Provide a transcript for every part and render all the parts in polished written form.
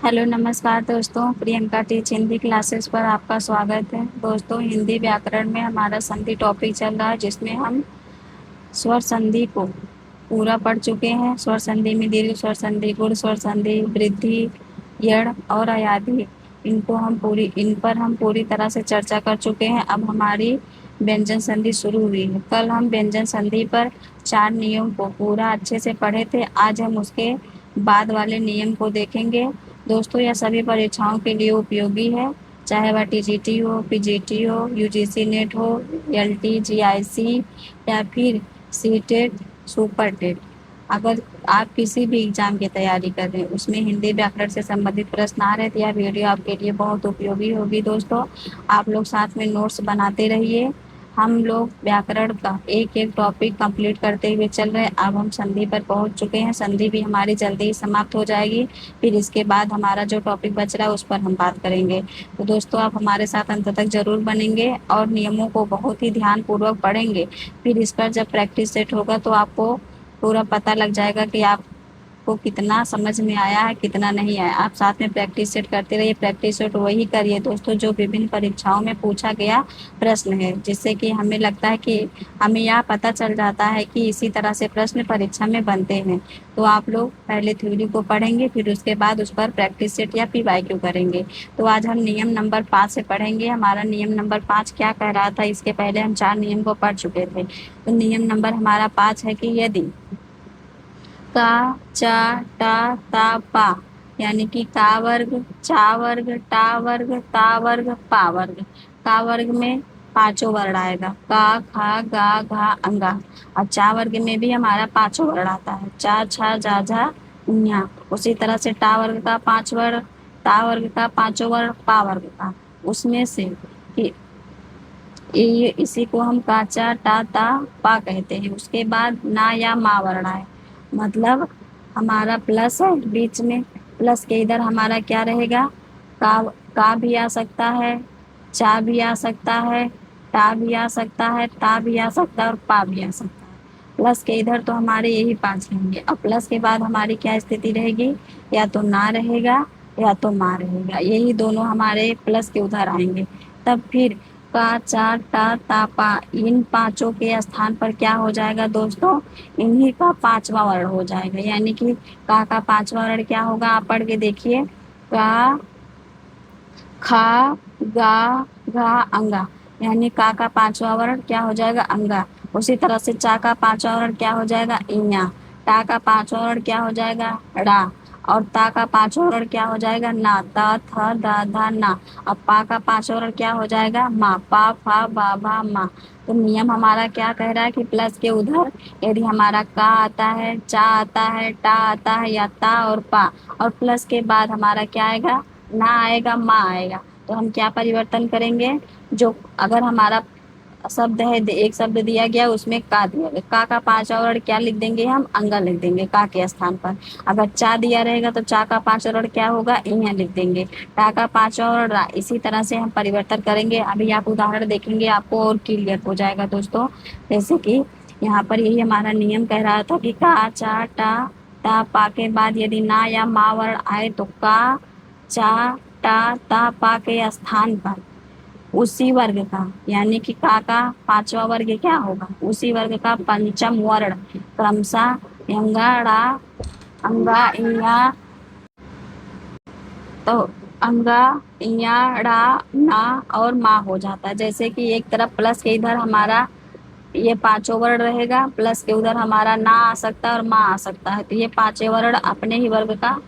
Hello नमस्कार दोस्तों, Priyanka teach Hindi classes पर आपका स्वागत है। दोस्तों, हिंदी व्याकरण में हमारा संधि टॉपिक चल रहा है, जिसमें हम स्वर संधि को पूरा पढ़ चुके हैं। स्वर संधि में दीर्घ स्वर संधि, गुण स्वर संधि, वृद्धि, यड़ और अयाधि, इन पर हम पूरी तरह से चर्चा कर चुके हैं। अब हमारी व्यंजन संधि शुरू हुई है। कल हम व्यंजन संधि पर 4 नियम को पूरा अच्छे से पढ़े थे। आज हम उसके बाद वाले नियम को देखेंगे। दोस्तों, यह सभी परीक्षाओं के लिए उपयोगी है, चाहे वह टीजीटी हो, पीजीटी हो, यूजीसी नेट हो, एलटी, जीआईसी या फिर सीटेट, सुपर टेट। अगर आप किसी भी एग्जाम की तैयारी कर रहे हैं, उसमें हिंदी व्याकरण से संबंधित प्रश्न आ रहे, तो यह वीडियो आपके लिए बहुत उपयोगी होगी। दोस्तों, आप लोग साथ में नोट्स बनाते रहिए। हम लोग व्याकरण का एक एक टॉपिक कंप्लीट करते हुए चल रहे हैं। अब हम संधि पर पहुंच चुके हैं। संधि भी हमारी जल्दी ही समाप्त हो जाएगी। फिर इसके बाद हमारा जो टॉपिक बच रहा है उस पर हम बात करेंगे। तो दोस्तों, आप हमारे साथ अंत तक जरूर बनेंगे और नियमों को बहुत ही ध्यान पूर्वक पढ़ेंगे। फिर इस पर जब प्रैक्टिस सेट होगा तो आपको पूरा पता लग जाएगा कि आपको कितना समझ में आया है, कितना नहीं आया। आप साथ में प्रैक्टिस सेट करते रहिए। प्रैक्टिस सेट वही करिए दोस्तों जो विभिन्न परीक्षाओं में पूछा गया प्रश्न है, जिससे कि हमें लगता है कि हमें यह पता चल जाता है कि इसी तरह से प्रश्न परीक्षा में बनते हैं। तो आप लोग पहले थ्योरी को पढ़ेंगे, फिर उसके बाद उस पर प्रैक्टिस सेट या पीवाईक्यू करेंगे। तो आज हम नियम नंबर 5 से पढ़ेंगे। हमारा नियम नंबर 5 क्या कह रहा था, इसके पहले हम 4 नियम को पढ़ चुके थे। तो नियम नंबर हमारा 5 है कि यदि का, चा, टा, ता, पा, यानी कि का वर्ग, चा वर्ग, टा वर्ग, ता वर्ग, पा वर्ग। का वर्ग में पांचों वर्ण आएगा, का, खा, गा, घा, अंगा। और चा वर्ग में भी हमारा पांचों वर्ण आता है, चा, छा, जा, झा, ञा। उसी तरह से टा वर्ग का 5 वर्ण, ता वर्ग का पांचों वर्ण, पा वर्ग का। उसमें से कि ये इसी को हम काचा, टा, ता, पा कहते हैं। उसके बाद ना या मा वर्ण आए, मतलब हमारा प्लस है बीच में। प्लस के इधर हमारा क्या रहेगा, का भी आ सकता है, चा भी आ सकता है, टा भी आ सकता है, ता भी आ सकता है और पा भी आ सकता है। प्लस के इधर तो हमारे यही 5 रहेंगे। और प्लस के बाद हमारी क्या स्थिति रहेगी, या तो ना रहेगा या तो मा रहेगा। यही दोनों हमारे प्लस के उधर आएंगे। तब फिर का, चा, टा, ता, पा, इन पांचों के स्थान पर क्या हो जाएगा दोस्तों, इन्हीं का 5वां वर्ण हो जाएगा। यानी कि का 5वां वर्ण क्या होगा, आप पढ़ के देखिए। का, खा, गा, घा, अंगा, यानी का 5वां वर्ण क्या हो जाएगा, अंगा। उसी तरह से चा का 5वां वर्ण क्या हो जाएगा, इया। टा का 5वां वर्ण क्या हो जाएगा, ड़ा। और ता का 5वां वर्ण क्या हो जाएगा, ना। ता, थ, दा, धा, ना। अब पा का 5वां वर्ण क्या हो जाएगा, मा। पा, फा, बा, भा, मा। तो नियम हमारा क्या कह रहा है कि प्लस के उधर यदि हमारा का आता है, चा आता है, टा आता है, या ता और पा, और प्लस के बाद हमारा क्या आएगा, ना आएगा, मा आएगा। तो हम क्या परिवर्तन करेंगे, जो अगर हमारा शब्द है, एक शब्द दिया गया उसमें का दिया गया, का 5वां वर्ण क्या लिख देंगे, हम अंगा लिख देंगे का के स्थान पर। अगर चा दिया रहेगा तो चा का 5वां वर्ण क्या होगा, इया लिख देंगे। टा का 5वां वर्ण रा। इसी तरह से हम परिवर्तन करेंगे। अभी आप उदाहरण देखेंगे, आपको और क्लियर हो जाएगा दोस्तों। जैसे कि यहाँ पर यही हमारा नियम कह रहा था कि का, चा, टा, ता, पा के बाद यदि ना या मा वर्ण आए तो का, चा, टा, ता, पा के स्थान पर उसी वर्ग का, यानी कि का 5वां वर्ग क्या होगा, उसी वर्ग का पंचम वर्ण क्रमशः यंगा, ड़ा, अंगा, इया। तो अंगा, इया, ड़ा, ना और मा हो जाता है। जैसे कि एक तरफ प्लस के इधर हमारा ये पांचों वर्ण रहेगा, प्लस के उधर हमारा ना आ सकता है और मा आ सकता है। तो ये पांचों वर्ण अपने ही वर्ग का,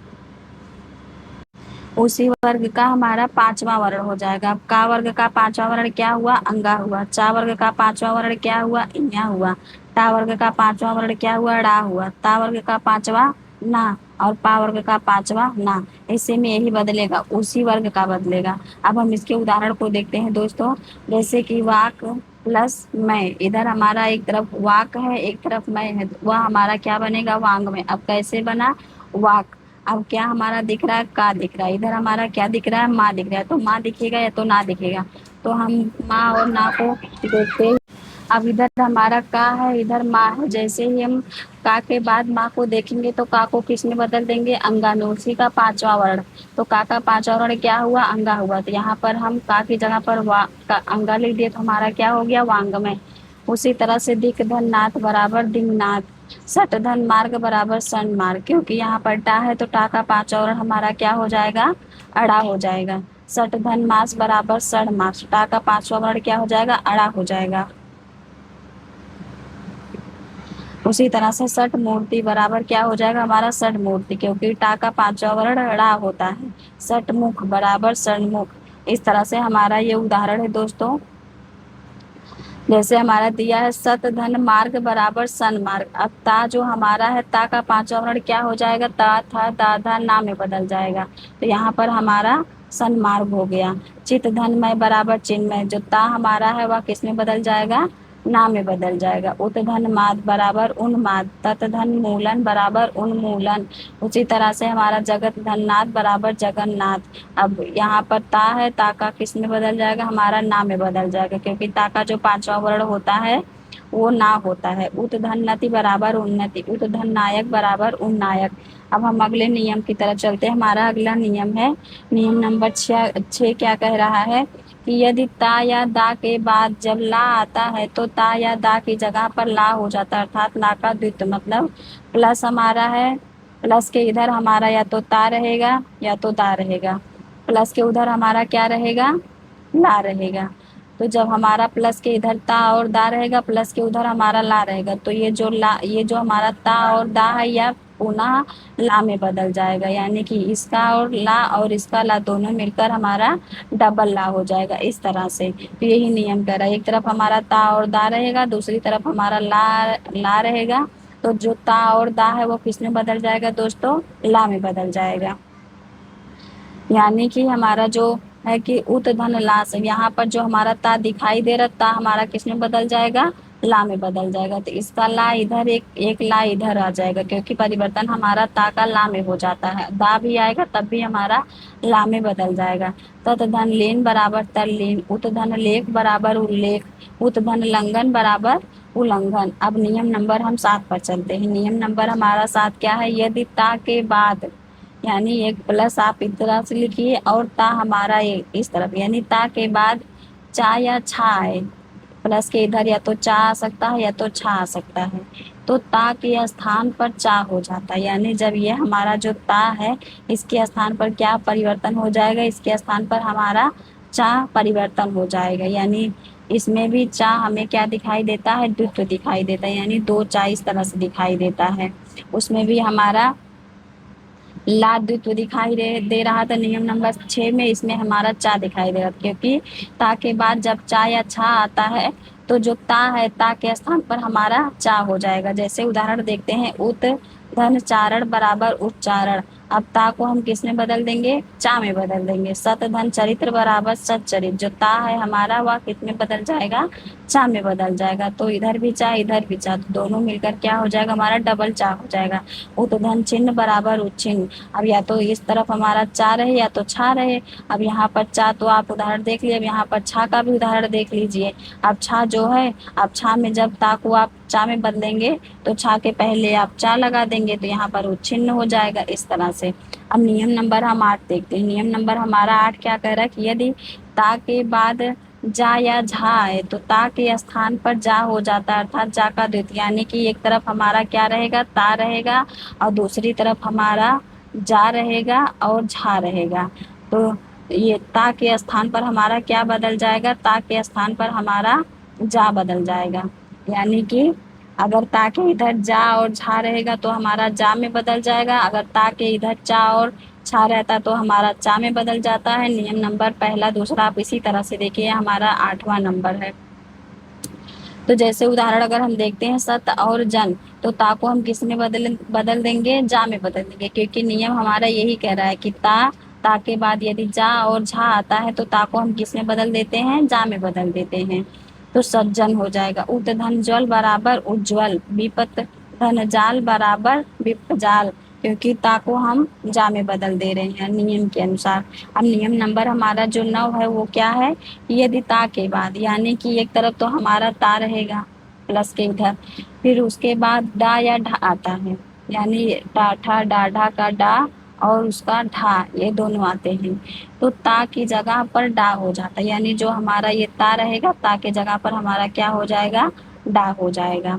उसी वर्ग का हमारा 5वां वर्ण हो जाएगा। अब का वर्ग का 5वां वर्ण क्या हुआ, अंगा हुआ। चा वर्ग का 5वां वर्ण क्या हुआ, इया हुआ। टा वर्ग का 5वां वर्ण क्या हुआ, डा हुआ। ता वर्ग का 5वां ना, और पा वर्ग का 5वां ना। ऐसे में यही बदलेगा, उसी वर्ग का बदलेगा। अब हम इसके उदाहरण को देखते हैं दोस्तों। जैसे कि वाक प्लस मैं, इधर हमारा एक तरफ वाक है, एक तरफ मैं है, वह हमारा क्या बनेगा, वांग में। अब कैसे बना, वाक। अब क्या हमारा दिख रहा है, का दिख रहा है। इधर हमारा क्या दिख रहा है, माँ दिख रहा है। तो माँ दिखेगा या तो ना दिखेगा। तो हम माँ और ना को देखते अब इधर हमारा का है, इधर माँ है। जैसे ही हम का के बाद माँ को देखेंगे तो का को किस में बदल देंगे, अंगा में। उसी का पांचवा वर्ण, तो का पांचवा वर्ण क्या हुआ, अंगा हुआ। तो यहाँ पर हम का की जगह पर वा का अंगा लिख दिए तो हमारा क्या हो गया, वांग में। उसी तरह से दिक धन नाथ बराबर दिंगनाथ, सट धन मार्ग बराबर सन मार्ग। क्योंकि यहाँ पर टा है तो टा का पांचवा वर्ण हमारा क्या हो जाएगा, अड़ा हो जाएगा। सट धन मास बराबर सड़ मास, टा का पांचवा वर्ण क्या हो जाएगा, अड़ा हो जाएगा। उसी तरह से सठ मूर्ति बराबर क्या हो जाएगा हमारा, सठ मूर्ति। क्योंकि टा का पांचवा वर्ण ड़ा होता है। सठ मुख बराबर षणमुख। इस तरह से हमारा ये उदाहरण है दोस्तों। जैसे हमारा दिया है सत धन मार्ग बराबर सन मार्ग। अब ता जो हमारा है, ता का पांचवा वर्ण क्या हो जाएगा, ता था दा धा ना में बदल जाएगा। तो यहाँ पर हमारा सन मार्ग हो गया। चित धन मय बराबर चिन्मय, जो ता हमारा है वह किस में बदल जाएगा, ना में बदल जाएगा। उत धन माद बराबर उन्माद, तत धन मूलन बराबर उन्मूलन। उसी तरह से हमारा जगत धननाथ बराबर जगन्नाथ। अब यहाँ पर ता है, ता का किस में बदल जाएगा, हमारा ना में बदल जाएगा। क्योंकि ता का जो पांचवा वर्ण होता है वो ना होता है। उत धन्नति बराबर उन्नति, उत धन नायक बराबर उन्नायक। अब हम अगले नियम की तरफ चलते हैं। हमारा अगला नियम है नियम नंबर 6। क्या कह रहा है कि यदि ता या दा के बाद जब ला आता है तो ता या दा की जगह पर ला हो जाता है। अर्थात ला का द्वित्व, मतलब प्लस हमारा है, प्लस के इधर हमारा या तो ता रहेगा या तो दा रहेगा। प्लस के उधर हमारा क्या रहेगा, ला रहेगा। तो जब हमारा प्लस के इधर ता और दा रहेगा, प्लस के उधर हमारा ला रहेगा, तो ये जो हमारा ता और दा है यह पुनः ला में बदल जाएगा। यानी कि इसका और ला और इसका ला दोनों मिलकर हमारा डबल ला हो जाएगा। इस तरह से तो यही नियम कह रहा है। एक तरफ हमारा ता और दा रहेगा, दूसरी तरफ हमारा ला रहेगा। तो जो ता और दा है वो किस में बदल जाएगा दोस्तों, ला में बदल जाएगा। यानी कि हमारा जो है कि उत धन ला से, यहाँ पर जो हमारा ता दिखाई दे रहा, ता हमारा किस में बदल जाएगा, ला में बदल जाएगा। तो इसका ला इधर, एक ला इधर आ जाएगा। क्योंकि परिवर्तन हमारा ता का ला में हो जाता है। दा भी आएगा तब भी हमारा ला में बदल जाएगा। तत धन लीन बराबर तल्लीन, उत धन लेख बराबर उल्लेख, उत धन लंघन बराबर उल्लंघन। अब नियम नंबर हम 7 पर चलते हैं। नियम नंबर हमारा 7 क्या है, यदि ता के बाद, यानी एक प्लस आप इस तरह से लिखिए और ता हमारा इस तरफ, यानी ता के बाद चा या छा आए। प्लस के इधर या तो चा आ सकता है या तो छा आ सकता है। तो ता के स्थान पर चा हो जाता है। यानी जब ये हमारा जो ता है इसके स्थान पर क्या परिवर्तन हो जाएगा, इसके स्थान पर हमारा चा परिवर्तन हो जाएगा। यानी इसमें भी चा हमें क्या दिखाई देता है, द्वित्व दिखाई देता है। यानी दो चा इस तरह से दिखाई देता है। उसमें भी हमारा ला द्वित्व दिखाई दे रहा था नियम नंबर 6 में, इसमें हमारा चा दिखाई दे रहा था। क्योंकि ता के बाद जब चा या छा आता है तो जो ता है, ता के स्थान पर हमारा चा हो जाएगा। जैसे उदाहरण देखते हैं, उत धन चारण बराबर उच्चारण। अब ता को हम किस में बदल देंगे, चा में बदल देंगे। सत धन चरित्र बराबर सच्चरित, जो ता है हमारा वह किस में बदल जाएगा, चा में बदल जाएगा। तो इधर भी चा इधर भी चा, तो दोनों मिलकर क्या हो जाएगा, हमारा डबल चा हो जाएगा। उत धन चिन्ह बराबर उच्चिन्ह। अब या तो इस तरफ हमारा चा रहे या तो छा रहे। अब यहाँ पर चा तो आप उदाहरण देख लिए, अब यहाँ पर छा का भी उदाहरण देख लीजिए। अब छा जो है, अब छा में जब ता को आप चा में बदलेंगे तो छा के पहले आप चा लगा देंगे तो यहाँ पर उच्छिन्न हो जाएगा। इस तरह से अब नियम नंबर हम 8 देखते हैं। नियम नंबर हमारा 8 क्या कह रहा है कि यदि ता के बाद जा या झा है तो ता के स्थान पर जा हो जाता है। अर्थात जा का द्वितीय, यानी कि एक तरफ हमारा क्या रहेगा, ता रहेगा और दूसरी तरफ हमारा जा रहेगा और झा रहेगा। तो ये ता के स्थान पर हमारा क्या बदल जाएगा, ता के स्थान पर हमारा जा बदल जाएगा। यानी कि अगर ता के इधर जा और झा रहेगा तो हमारा जा में बदल जाएगा। अगर ता के इधर चा और छा रहता तो हमारा चा में बदल जाता है। नियम नंबर पहला दूसरा आप इसी तरह से देखिए, हमारा 8वां नंबर है। तो जैसे उदाहरण अगर हम देखते हैं, सत और जन, तो ता को हम किस में बदल देंगे, जा में बदल देंगे। क्योंकि नियम हमारा यही कह रहा है कि ता के बाद यदि जा और झा आता है तो ता को हम किस में बदल देते हैं, जा में बदल देते हैं। तो सज्जन हो जाएगा। उत धन ज्वल बराबर उज्ज्वल, विपत धन जाल बराबर विपजाल। क्योंकि ता को हम जा में बदल दे रहे हैं नियम के अनुसार। अब नियम नंबर हमारा जो 9 है वो क्या है, यदि ता के बाद, यानी कि एक तरफ तो हमारा ता रहेगा प्लस के इधर, फिर उसके बाद डा या ढा आता है, यानी डाठा डाढ़ा का डा और उसका ढा, ये दोनों आते हैं। तो ता की जगह पर डा हो जाता है, यानी जो हमारा ये ता रहेगा, ता के जगह पर हमारा क्या हो जाएगा, डा हो जाएगा।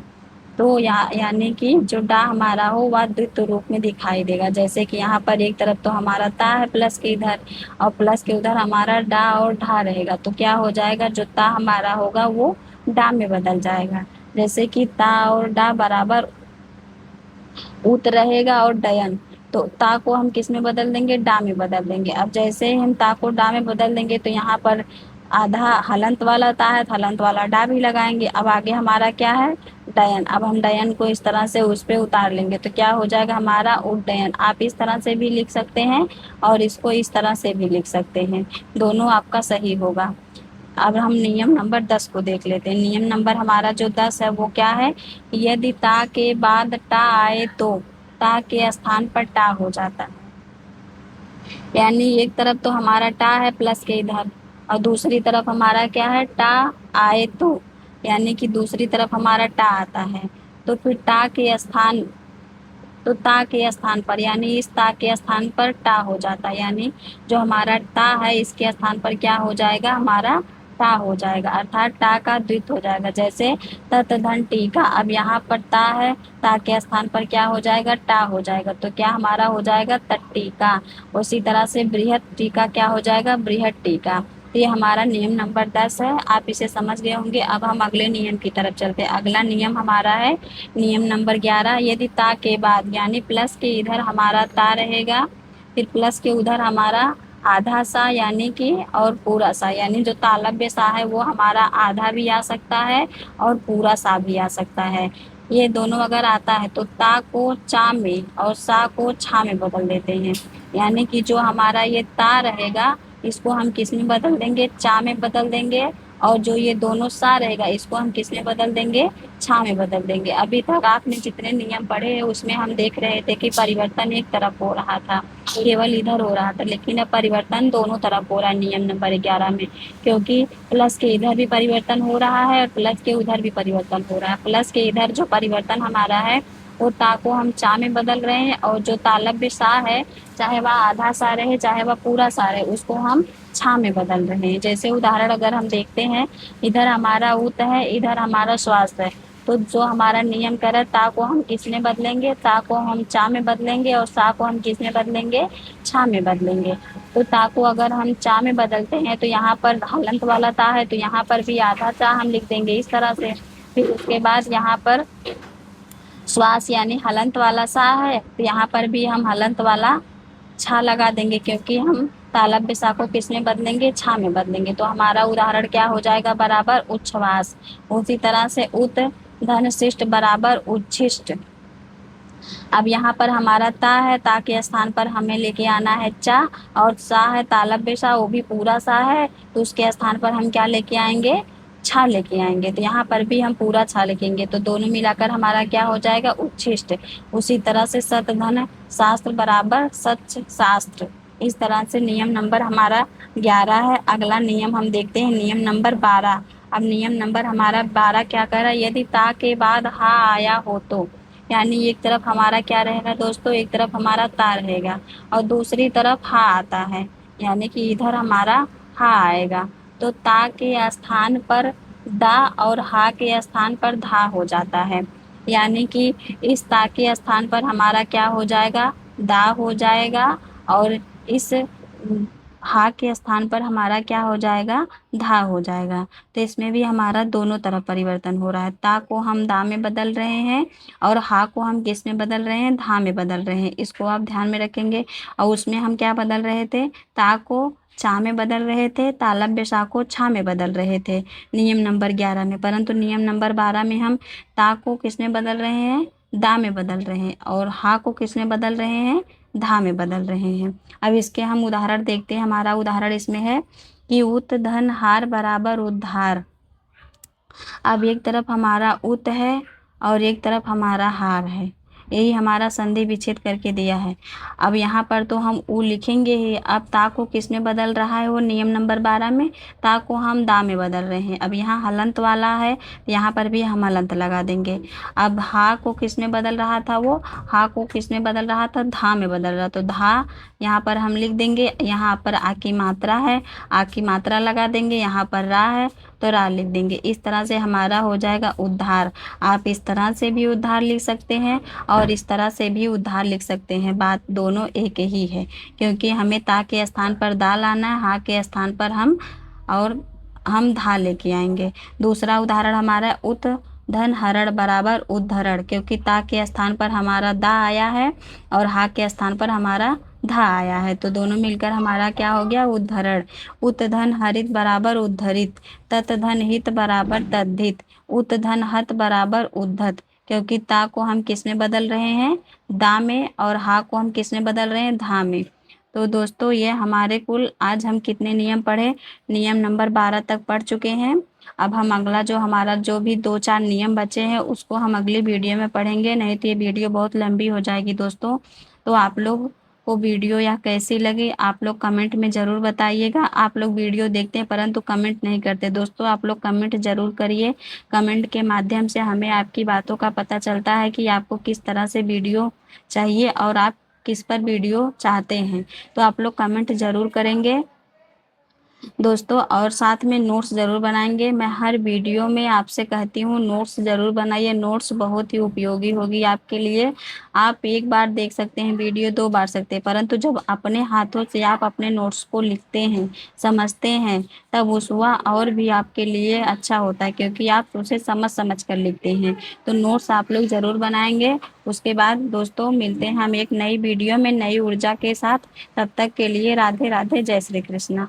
तो यानी कि जो डा हमारा हो वह द्वित्व रूप में दिखाई देगा। जैसे कि यहाँ पर एक तरफ तो हमारा ता है प्लस के इधर, और प्लस के उधर हमारा डा और ढा रहेगा, तो क्या हो जाएगा, जो ता हमारा होगा वो डा में बदल जाएगा। जैसे कि ता और डा बराबर उत रहेगा और डयन, तो ता को हम किस में बदल देंगे, डा में बदल देंगे। अब जैसे ही हम ता को डा में बदल देंगे तो यहाँ पर आधा हलंत वाला ता है तो हलंत वाला डा भी लगाएंगे। अब आगे हमारा क्या है, डयन। अब हम डयन को इस तरह से उस पे उतार लेंगे तो क्या हो जाएगा हमारा उड्डयन। आप इस तरह से भी लिख सकते हैं और इसको इस तरह से भी लिख सकते हैं, दोनों आपका सही होगा। अब हम नियम नंबर 10 को देख लेते हैं। नियम नंबर हमारा जो 10 है वो क्या है, यदि ता के बाद टा आए तो ता के स्थान पर टा हो जाता है। यानी एक तरफ तो हमारा टा है प्लस के इधर, और दूसरी तरफ हमारा क्या है, टा आए तो, यानी कि दूसरी तरफ हमारा टा आता है, तो फिर टा के स्थान, तो ता के स्थान पर, यानी इस ता के स्थान पर टा हो जाता है, यानी जो हमारा ता है इसके स्थान पर क्या हो जाएगा, हमारा टा हो जाएगा, अर्थात टा का द्वित हो जाएगा। जैसे तत धन टीका, अब यहाँ पर ता है, ता के स्थान पर क्या हो जाएगा, टा हो जाएगा, तो क्या हमारा हो जाएगा तट्टिका। उसी तरह से बृहत टीका क्या हो जाएगा, बृहत टीका। तो ये हमारा नियम नंबर 10 है, आप इसे समझ गए होंगे। अब हम अगले नियम की तरफ चलते हैं। अगला नियम हमारा है नियम नंबर 11, यदि ता के बाद, यानी प्लस के इधर हमारा ता रहेगा, फिर प्लस के उधर हमारा आधा सा, यानी कि और पूरा सा, यानी जो तालव्य सा है वो हमारा आधा भी आ सकता है और पूरा सा भी आ सकता है। ये दोनों अगर आता है तो ता को चा में और सा को छा में बदल देते हैं। यानी कि जो हमारा ये ता रहेगा इसको हम किस में बदल देंगे, चा में बदल देंगे, और जो ये दोनों सा रहेगा इसको हम किस में बदल देंगे, छा में बदल देंगे। अभी तक आपने जितने नियम पढ़े हैं उसमें हम देख रहे थे कि परिवर्तन एक तरफ हो रहा था, केवल इधर हो रहा था, लेकिन अब परिवर्तन दोनों तरफ हो रहा है नियम नंबर 11 में, क्योंकि प्लस के इधर भी परिवर्तन हो रहा है और प्लस के उधर भी परिवर्तन हो रहा है। प्लस के इधर जो परिवर्तन हमारा है वो ता को हम चा में बदल रहे हैं, और जो तालव्य सा है, चाहे वह आधा सा रहे चाहे वह पूरा सा रहे, उसको हम छा में बदल रहे हैं। जैसे उदाहरण अगर हम देखते हैं, इधर हमारा उत है, इधर हमारा स्वास्थ्य है, तो जो हमारा नियम कह रहा है ता को हम किस में बदलेंगे, ता को हम चा में बदलेंगे और सा को हम किस में बदलेंगे, छा में बदलेंगे। तो ता को अगर हम चा में बदलते हैं तो यहाँ पर हलंत वाला ता है तो यहाँ पर भी आधा चा हम लिख देंगे इस तरह से। फिर उसके बाद यहाँ पर श्वास यानी हलंत वाला सा है तो यहाँ पर भी हम हलंत वाला छा लगा देंगे, क्योंकि हम तालव्य सा को किस में बदलेंगे, छा में बदलेंगे। तो हमारा उदाहरण क्या हो जाएगा, बराबर उच्छ्वास। उसी तरह से उत धन शिष्ट बराबर उच्छिष्ट। अब यहाँ पर हमारा ता है, ता के स्थान पर हमें लेके आना है चा, और सा है तालव्य सा, वो भी पूरा सा है, तो उसके स्थान पर हम क्या लेके आएंगे, छा लेके आएंगे। तो यहाँ पर भी हम पूरा छा लिखेंगे, तो दोनों मिलाकर हमारा क्या हो जाएगा, उच्छिष्ट। उसी तरह से सत धन शास्त्र बराबर सच शास्त्र। इस तरह से नियम नंबर हमारा 11 है। अगला नियम हम देखते हैं, नियम नंबर 12। अब नियम नंबर हमारा 12 क्या कह रहा है, यदि ता के बाद हा आया हो तो, यानी एक तरफ हमारा क्या रहेगा दोस्तों, एक तरफ हमारा ता रहेगा और दूसरी तरफ हा आता है, यानी कि इधर हमारा हा आएगा, तो ता के स्थान पर दा और हा के स्थान पर धा हो जाता है। यानी कि इस ता के स्थान पर हमारा क्या हो जाएगा, दा हो जाएगा, और इस हा के स्थान पर हमारा क्या हो जाएगा, धा हो जाएगा। तो इसमें भी हमारा दोनों तरफ परिवर्तन हो रहा है, ता को हम दा में बदल रहे हैं और हा को हम किस में बदल रहे हैं, धा में बदल रहे हैं। इसको आप ध्यान में रखेंगे। और उसमें हम क्या बदल रहे थे, ता को चा में बदल रहे थे, तालव्य सा को छा में बदल रहे थे नियम नंबर 11 में, परंतु नियम नंबर 12 में हम ता को किस में बदल रहे हैं, दा में बदल रहे हैं, और हा को किस में बदल रहे हैं, धा में बदल रहे हैं। अब इसके हम उदाहरण देखते हैं। हमारा उदाहरण इसमें है कि उत धन हार बराबर उद्धार। अब एक तरफ हमारा उत है और एक तरफ हमारा हार है, यही हमारा संधि विच्छेद करके दिया है। अब यहाँ पर तो हम उ लिखेंगे ही। अब ता को किस में बदल रहा है, वो नियम नंबर 12 में ता को हम दा में बदल रहे हैं। अब यहाँ हलंत वाला है, यहाँ पर भी हम हलंत लगा देंगे। अब हा को किस में बदल रहा था, वो हा को किस में बदल रहा था, धा में बदल रहा, तो धा यहाँ पर हम लिख देंगे। यहाँ पर आ की मात्रा है, आ की मात्रा लगा देंगे। यहाँ पर रा है तो रा लिख देंगे। इस तरह से हमारा हो जाएगा उद्धार। आप इस तरह से भी उद्धार लिख सकते हैं और इस तरह से भी उद्धार लिख सकते हैं। बात दोनों एक ही है, क्योंकि हमें ता के स्थान पर दा लाना है, हा के स्थान पर हम धा लेके आएंगे। दूसरा उदाहरण हमारा है उत धन हरण बराबर उद्धरण, क्योंकि ता के स्थान पर हमारा दा आया है और हा के स्थान पर हमारा धा आया है, तो दोनों मिलकर हमारा क्या हो गया, उद्धरण। उत धन हरित बराबर उद्धरित, तत धन हित बराबर तद्धित, उत धन हत बराबर उद्धत, क्योंकि ता को हम किस में बदल रहे हैं, दा में, और हा को हम किस में बदल रहे हैं, धा में। तो दोस्तों ये हमारे कुल आज हम कितने नियम पढ़े, नियम नंबर 12 तक पढ़ चुके हैं। अब हम अगला जो हमारा जो भी 2-4 नियम बचे हैं उसको हम अगली वीडियो में पढ़ेंगे, नहीं तो ये वीडियो बहुत लंबी हो जाएगी दोस्तों। तो आप लोग को वीडियो या कैसी लगी आप लोग कमेंट में ज़रूर बताइएगा। आप लोग वीडियो देखते हैं परंतु कमेंट नहीं करते दोस्तों, आप लोग कमेंट ज़रूर करिए। कमेंट के माध्यम से हमें आपकी बातों का पता चलता है कि आपको किस तरह से वीडियो चाहिए और आप किस पर वीडियो चाहते हैं। तो आप लोग कमेंट ज़रूर करेंगे दोस्तों, और साथ में नोट्स ज़रूर बनाएंगे। मैं हर वीडियो में आपसे कहती हूँ नोट्स ज़रूर बनाइए, नोट्स बहुत ही उपयोगी होगी आपके लिए। आप एक बार देख सकते हैं वीडियो, 2 बार सकते हैं, परंतु जब अपने हाथों से आप अपने नोट्स को लिखते हैं, समझते हैं, तब उस वह और भी आपके लिए अच्छा होता है, क्योंकि आप उसे समझ समझ कर लिखते हैं। तो नोट्स आप लोग ज़रूर बनाएंगे। उसके बाद दोस्तों मिलते हैं हम एक नई वीडियो में नई ऊर्जा के साथ। तब तक के लिए राधे राधे, जय श्री कृष्णा।